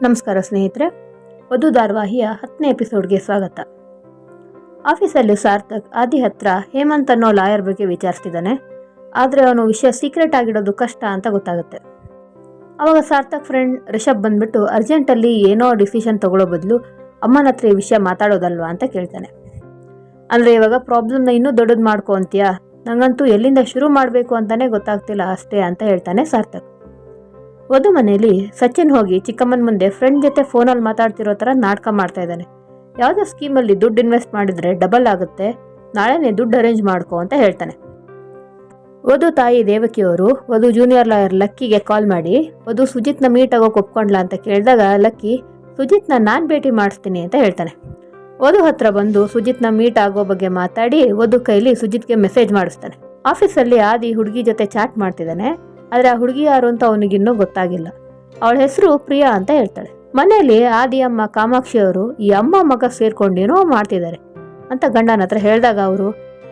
ನಮಸ್ಕಾರ ಸ್ನೇಹಿತರೆ, ವಧು ಧಾರಾವಾಹಿಯ 10ನೇ ಎಪಿಸೋಡ್ಗೆ ಸ್ವಾಗತ. ಆಫೀಸಲ್ಲಿ ಸಾರ್ಥಕ್ ಆದಿ ಹತ್ರ ಹೇಮಂತ್ ಅನ್ನೋ ಲಾಯರ್ ಬಗ್ಗೆ ವಿಚಾರಿಸ್ತಿದ್ದಾನೆ. ಆದರೆ ಅವನು ವಿಷಯ ಸೀಕ್ರೆಟ್ ಆಗಿಡೋದು ಕಷ್ಟ ಅಂತ ಗೊತ್ತಾಗುತ್ತೆ. ಅವಾಗ ಸಾರ್ಥಕ್ ಫ್ರೆಂಡ್ ರಿಷಬ್ ಬಂದ್ಬಿಟ್ಟು ಅರ್ಜೆಂಟಲ್ಲಿ ಏನೋ ಡಿಸಿಷನ್ ತಗೊಳ್ಳೋ ಬದಲು ಅಮ್ಮನ ಹತ್ರ ಈ ವಿಷಯ ಮಾತಾಡೋದಲ್ವಾ ಅಂತ ಕೇಳ್ತಾನೆ. ಅಂದರೆ ಇವಾಗ ಪ್ರಾಬ್ಲಮ್ನ ಇನ್ನೂ ದೊಡ್ಡದು ಮಾಡ್ಕೊ ಅಂತೀಯಾ? ನಂಗಂತೂ ಎಲ್ಲಿಂದ ಶುರು ಮಾಡಬೇಕು ಅಂತಲೇ ಗೊತ್ತಾಗ್ತಿಲ್ಲ ಅಷ್ಟೇ ಅಂತ ಹೇಳ್ತಾನೆ ಸಾರ್ಥಕ್. ವಧು ಮನೆಯಲ್ಲಿ ಸಚಿನ್ ಹೋಗಿ ಚಿಕ್ಕಮ್ಮನ ಮುಂದೆ ಫ್ರೆಂಡ್ ಜೊತೆ ಫೋನಲ್ಲಿ ಮಾತಾಡ್ತಿರೋ ಥರ ನಾಟಕ ಮಾಡ್ತಾ ಇದ್ದಾನೆ. ಯಾವುದೋ ಸ್ಕೀಮಲ್ಲಿ ದುಡ್ಡು ಇನ್ವೆಸ್ಟ್ ಮಾಡಿದರೆ ಡಬಲ್ ಆಗುತ್ತೆ, ನಾಳೆನೇ ದುಡ್ಡು ಅರೇಂಜ್ ಮಾಡ್ಕೊ ಅಂತ ಹೇಳ್ತಾನೆ. ವಧು ತಾಯಿ ದೇವಕಿಯವರು ವಧು ಜೂನಿಯರ್ ಲಾಯರ್ ಲಕ್ಕಿಗೆ ಕಾಲ್ ಮಾಡಿ ವಧು ಸುಜಿತ್ನ ಮೀಟ್ ಆಗೋಕೆ ಒಪ್ಕೊಂಡ್ಲಾ ಅಂತ ಕೇಳಿದಾಗ ಲಕ್ಕಿ ಸುಜಿತ್ನ ನಾನು ಭೇಟಿ ಮಾಡಿಸ್ತೀನಿ ಅಂತ ಹೇಳ್ತಾನೆ. ವಧು ಹತ್ರ ಬಂದು ಸುಜಿತ್ನ ಮೀಟ್ ಆಗೋ ಬಗ್ಗೆ ಮಾತಾಡಿ ವಧು ಕೈಲಿ ಸುಜಿತ್ಗೆ ಮೆಸೇಜ್ ಮಾಡಿಸ್ತಾನೆ. ಆಫೀಸಲ್ಲಿ ಆದಿ ಹುಡುಗಿ ಜೊತೆ ಚಾಟ್ ಮಾಡ್ತಿದ್ದಾನೆ. ಆದರೆ ಆ ಹುಡುಗಿ ಯಾರು ಅಂತ ಅವನಿಗಿನ್ನೂ ಗೊತ್ತಾಗಿಲ್ಲ. ಅವಳ ಹೆಸರು ಪ್ರಿಯಾ ಅಂತ ಹೇಳ್ತಾಳೆ. ಮನೆಯಲ್ಲಿ ಆದಿ ಅಮ್ಮ ಕಾಮಾಕ್ಷಿ ಅವರು ಈ ಅಮ್ಮ ಮಗ ಸೇರ್ಕೊಂಡೇನೋ ಮಾಡ್ತಿದ್ದಾರೆ ಅಂತ ಗಂಡನ ಹತ್ರ ಹೇಳಿದಾಗ ಅವರು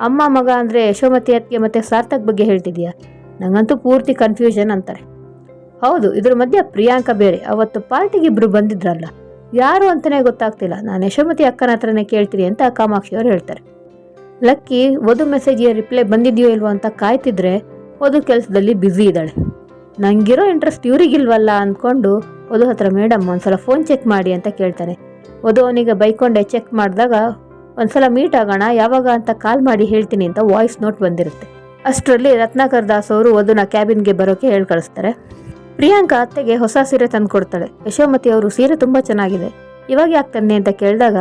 ಅಮ್ಮ ಮಗ ಅಂದರೆ ಯಶೋಮತಿ ಅತ್ತಿಗೆ ಮತ್ತು ಸಾರ್ಥಕ್ ಬಗ್ಗೆ ಹೇಳ್ತಿದ್ಯಾ? ನಂಗಂತೂ ಪೂರ್ತಿ ಕನ್ಫ್ಯೂಷನ್ ಅಂತಾರೆ. ಹೌದು, ಇದ್ರ ಮಧ್ಯೆ ಪ್ರಿಯಾಂಕಾ ಬೇರೆ. ಅವತ್ತು ಪಾರ್ಟಿಗೆ ಇಬ್ರು ಬಂದಿದ್ರಲ್ಲ, ಯಾರು ಅಂತಲೇ ಗೊತ್ತಾಗ್ತಿಲ್ಲ. ನಾನು ಯಶೋಮತಿ ಅಕ್ಕನ ಹತ್ರನೇ ಕೇಳ್ತೀನಿ ಅಂತ ಕಾಮಾಕ್ಷಿ ಅವರು ಹೇಳ್ತಾರೆ. ಲಕ್ಕಿ ವಧು ಮೆಸೇಜಿಗೆ ರಿಪ್ಲೈ ಬಂದಿದೆಯೋ ಇಲ್ವೋ ಅಂತ ಕಾಯ್ತಿದ್ರೆ ವಧು ಕೆಲಸದಲ್ಲಿ ಬ್ಯುಸಿ ಇದ್ದಾಳೆ. ನಂಗಿರೋ ಇಂಟ್ರೆಸ್ಟ್ ಇವರಿಗಿಲ್ವಲ್ಲ ಅಂದ್ಕೊಂಡು ವಧು ಹತ್ರ ಮೇಡಮ್ ಒಂದ್ಸಲ ಫೋನ್ ಚೆಕ್ ಮಾಡಿ ಅಂತ ಕೇಳ್ತಾನೆ. ವಧು ಅವನಿಗೆ ಬೈಕೊಂಡೆ ಚೆಕ್ ಮಾಡಿದಾಗ ಒಂದ್ಸಲ ಮೀಟ್ ಆಗೋಣ ಯಾವಾಗ ಅಂತ ಕಾಲ್ ಮಾಡಿ ಹೇಳ್ತೀನಿ ಅಂತ ವಾಯ್ಸ್ ನೋಟ್ ಬಂದಿರುತ್ತೆ. ಅಷ್ಟರಲ್ಲಿ ರತ್ನಾಕರ್ ದಾಸ್ ಅವರು ವಧುನ ಕ್ಯಾಬಿನ್ಗೆ ಬರೋಕೆ ಹೇಳಿ ಕಳಿಸ್ತಾರೆ. ಪ್ರಿಯಾಂಕಾ ಅತ್ತೆಗೆ ಹೊಸ ಸೀರೆ ತಂದು ಕೊಡ್ತಾಳೆ. ಯಶೋಮತಿ ಅವರು ಸೀರೆ ತುಂಬ ಚೆನ್ನಾಗಿದೆ, ಇವಾಗ ಯಾಕೆ ತಂದೆ ಅಂತ ಕೇಳಿದಾಗ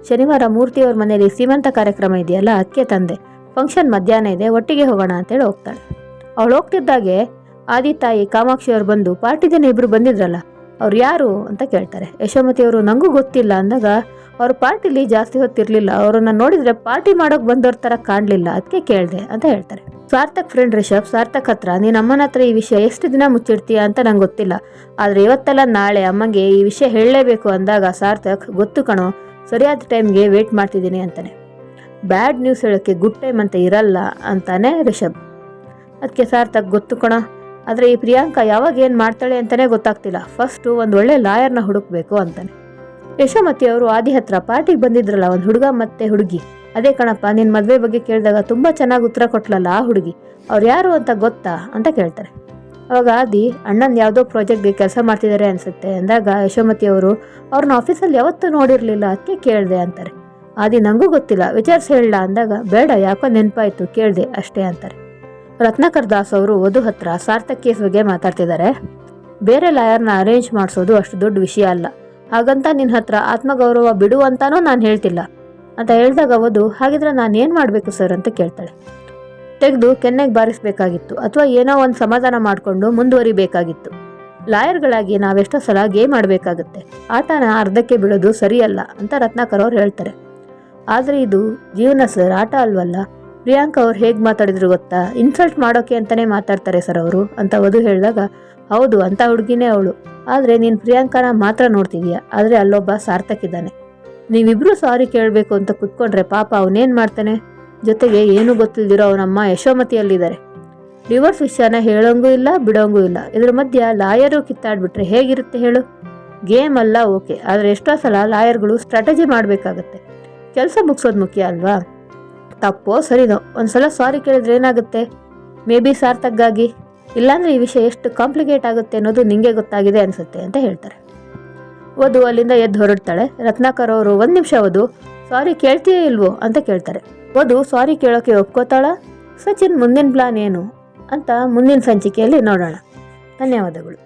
ಶನಿವಾರ ಮೂರ್ತಿಯವ್ರ ಮನೆಯಲ್ಲಿ ಸೀಮಂತ ಕಾರ್ಯಕ್ರಮ ಇದೆಯಲ್ಲ, ಅದಕ್ಕೆ ತಂದೆ, ಫಂಕ್ಷನ್ ಮಧ್ಯಾಹ್ನ ಇದೆ, ಒಟ್ಟಿಗೆ ಹೋಗೋಣ ಅಂತೇಳಿ ಹೋಗ್ತಾಳೆ. ಅವಳು ಹೋಗ್ತಿದ್ದಾಗೆ ಆದಿ ತಾಯಿ ಕಾಮಾಕ್ಷಿ ಅವ್ರು ಬಂದು ಪಾರ್ಟಿ ಜನ ಇಬ್ರು ಬಂದಿದ್ರಲ್ಲ, ಅವ್ರು ಯಾರು ಅಂತ ಕೇಳ್ತಾರೆ. ಯಶೋಮತಿ ಅವರು ನಂಗೂ ಗೊತ್ತಿಲ್ಲ ಅಂದಾಗ ಅವ್ರ ಪಾರ್ಟಿಲಿ ಜಾಸ್ತಿ ಹೊತ್ತಿರ್ಲಿಲ್ಲ, ಅವರನ್ನ ನೋಡಿದ್ರೆ ಪಾರ್ಟಿ ಮಾಡೋಕೆ ಬಂದವ್ರ ಥರ ಕಾಣಲಿಲ್ಲ, ಅದಕ್ಕೆ ಕೇಳಿದೆ ಅಂತ ಹೇಳ್ತಾರೆ. ಸಾರ್ಥಕ್ ಫ್ರೆಂಡ್ ರಿಷಬ್ ಸಾರ್ಥಕ್ ಹತ್ರ ನೀನು ಅಮ್ಮನ ಹತ್ರ ಈ ವಿಷಯ ಎಷ್ಟು ದಿನ ಮುಚ್ಚಿಡ್ತೀಯ ಅಂತ ನಂಗೆ ಗೊತ್ತಿಲ್ಲ, ಆದರೆ ಇವತ್ತೆಲ್ಲ ನಾಳೆ ಅಮ್ಮಂಗೆ ಈ ವಿಷಯ ಹೇಳಲೇಬೇಕು ಅಂದಾಗ ಸಾರ್ಥಕ್ ಗೊತ್ತು ಕಣೋ, ಸರಿಯಾದ ಟೈಮ್ಗೆ ವೇಟ್ ಮಾಡ್ತಿದ್ದೀನಿ ಅಂತಾನೆ. ಬ್ಯಾಡ್ ನ್ಯೂಸ್ ಹೇಳೋಕ್ಕೆ ಗುಡ್ ಟೈಮ್ ಅಂತ ಇರಲ್ಲ ಅಂತಾನೆ ರಿಷಬ್. ಅದಕ್ಕೆ ಸಾರ್ಥಕ್ ಗೊತ್ತು ಕಣ, ಆದರೆ ಈ ಪ್ರಿಯಾಂಕಾ ಯಾವಾಗ ಏನು ಮಾಡ್ತಾಳೆ ಅಂತಲೇ ಗೊತ್ತಾಗ್ತಿಲ್ಲ, ಫಸ್ಟು ಒಂದು ಒಳ್ಳೆ ಲಾಯರ್ನ ಹುಡುಕ್ಬೇಕು ಅಂತಾನೆ. ಯಶೋಮತಿ ಅವರು ಆದಿ ಹತ್ರ ಪಾರ್ಟಿಗೆ ಬಂದಿದ್ರಲ್ಲ ಒಂದು ಹುಡುಗ ಮತ್ತೆ ಹುಡುಗಿ, ಅದೇ ಕಣಪ್ಪ ನಿನ್ನ ಮದುವೆ ಬಗ್ಗೆ ಕೇಳಿದಾಗ ತುಂಬ ಚೆನ್ನಾಗಿ ಉತ್ತರ ಕೊಟ್ಲಲ್ಲ ಆ ಹುಡುಗಿ, ಅವ್ರು ಯಾರು ಅಂತ ಗೊತ್ತಾ ಅಂತ ಕೇಳ್ತಾರೆ. ಅವಾಗ ಆದಿ ಅಣ್ಣನ ಯಾವುದೋ ಪ್ರಾಜೆಕ್ಟ್ಗೆ ಕೆಲಸ ಮಾಡ್ತಿದ್ದಾರೆ ಅನಿಸುತ್ತೆ ಅಂದಾಗ ಯಶೋಮತಿ ಅವರು ಅವ್ರನ್ನ ಆಫೀಸಲ್ಲಿ ಯಾವತ್ತೂ ನೋಡಿರಲಿಲ್ಲ, ಅದಕ್ಕೆ ಕೇಳಿದೆ ಅಂತಾರೆ. ಆದಿ ನನಗೂ ಗೊತ್ತಿಲ್ಲ, ವಿಚಾರಿಸಿ ಹೇಳಲ್ಲ ಅಂದಾಗ ಬೇಡ ಯಾಕೋ ನೆನಪಾಯಿತು ಕೇಳಿದೆ ಅಷ್ಟೇ ಅಂತಾರೆ. ರತ್ನಾಕರ್ ದಾಸ್ ಅವರು ವಧು ಹತ್ರ ಸಾರ್ಥಕ್ ಕೇಸ್ ಬಗ್ಗೆ ಮಾತಾಡ್ತಿದ್ದಾರೆ. ಬೇರೆ ಲಾಯರ್ನ ಅರೇಂಜ್ ಮಾಡಿಸೋದು ಅಷ್ಟು ದೊಡ್ಡ ವಿಷಯ ಅಲ್ಲ, ಹಾಗಂತ ನಿನ್ನ ಹತ್ರ ಆತ್ಮಗೌರವ ಬಿಡು ಅಂತಾನೂ ನಾನು ಹೇಳ್ತಿಲ್ಲ ಅಂತ ಹೇಳಿದಾಗ ವಧು ಹಾಗಿದ್ರೆ ನಾನು ಏನು ಮಾಡಬೇಕು ಸರ್ ಅಂತ ಕೇಳ್ತಾಳೆ. ತೆಗೆದು ಕೆನ್ನೆಗೆ ಬಾರಿಸಬೇಕಾಗಿತ್ತು ಅಥವಾ ಏನೋ ಒಂದು ಸಮಾಧಾನ ಮಾಡಿಕೊಂಡು ಮುಂದುವರಿಬೇಕಾಗಿತ್ತು. ಲಾಯರ್ಗಳಾಗಿ ನಾವೆಷ್ಟೋ ಸಲ ಗೇಮ್ ಆಡಬೇಕಾಗುತ್ತೆ, ಆಟನ ಅರ್ಧಕ್ಕೆ ಬಿಡೋದು ಸರಿಯಲ್ಲ ಅಂತ ರತ್ನಾಕರ್ ಅವ್ರು ಹೇಳ್ತಾರೆ. ಆದರೆ ಇದು ಜೀವನ ಸರ್, ಆಟ ಅಲ್ವಲ್ಲ. ಪ್ರಿಯಾಂಕಾ ಅವ್ರು ಹೇಗೆ ಮಾತಾಡಿದ್ರು ಗೊತ್ತಾ, ಇನ್ಸಲ್ಟ್ ಮಾಡೋಕೆ ಅಂತಲೇ ಮಾತಾಡ್ತಾರೆ ಸರ್ ಅವರು ಅಂತ ವಧು ಹೇಳಿದಾಗ ಹೌದು ಅಂತ ಹುಡುಗಿನೇ ಅವಳು, ಆದರೆ ನೀನು ಪ್ರಿಯಾಂಕಾನ ಮಾತ್ರ ನೋಡ್ತಿದೀಯ, ಆದರೆ ಅಲ್ಲೊಬ್ಬ ಸಾರ್ಥಕ್ ಇದ್ದಾನೆ, ನೀವಿಬ್ರು ಸಾರಿ ಕೇಳಬೇಕು ಅಂತ ಕುತ್ಕೊಂಡ್ರೆ ಪಾಪ ಅವನೇನು ಮಾಡ್ತಾನೆ, ಜೊತೆಗೆ ಏನೂ ಗೊತ್ತಿಲ್ದಿರೋ ಅವನಮ್ಮ ಯಶೋಮತಿಯಲ್ಲಿದ್ದಾರೆ. ಡಿವೋರ್ಸ್ ವಿಷಯನ ಹೇಳೋಂಗೂ ಇಲ್ಲ ಬಿಡೋಂಗೂ ಇಲ್ಲ, ಇದ್ರ ಮಧ್ಯ ಲಾಯರು ಕಿತ್ತಾಡ್ಬಿಟ್ರೆ ಹೇಗಿರುತ್ತೆ ಹೇಳು? ಗೇಮ್ ಅಲ್ಲ ಓಕೆ, ಆದರೆ ಎಷ್ಟೋ ಸಲ ಲಾಯರ್ಗಳು ಸ್ಟ್ರಾಟಜಿ ಮಾಡಬೇಕಾಗತ್ತೆ, ಕೆಲಸ ಮುಗಿಸೋದು ಮುಖ್ಯ ಅಲ್ವಾ? ತಪ್ಪೋ ಸರಿನೋ ಒಂದ್ಸಲ ಸಾರಿ ಕೇಳಿದ್ರೆ ಏನಾಗುತ್ತೆ, ಮೇ ಬಿ ಸಾರ್ಥಕ್ಗಾಗಿ, ಇಲ್ಲಾಂದ್ರೆ ಈ ವಿಷಯ ಎಷ್ಟು ಕಾಂಪ್ಲಿಕೇಟ್ ಆಗುತ್ತೆ ಅನ್ನೋದು ನಿಂಗೆ ಗೊತ್ತಾಗಿದೆ ಅನ್ಸುತ್ತೆ ಅಂತ ಹೇಳ್ತಾರೆ. ವಧು ಅಲ್ಲಿಂದ ಎದ್ದು ಹೊರಡ್ತಾಳೆ. ರತ್ನಾಕರ್ ಅವರು ಒಂದು ನಿಮಿಷ ವಧು ಸಾರಿ ಕೇಳ್ತೀಯೇ ಇಲ್ವೋ ಅಂತ ಕೇಳ್ತಾರೆ. ವಧು ಸಾರಿ ಕೇಳೋಕೆ ಒಪ್ಕೋತಾಳ? ಸಚಿನ್ ಮುಂದಿನ ಪ್ಲಾನ್ ಏನು ಅಂತ ಮುಂದಿನ ಸಂಚಿಕೆಯಲ್ಲಿ ನೋಡೋಣ. ಧನ್ಯವಾದಗಳು.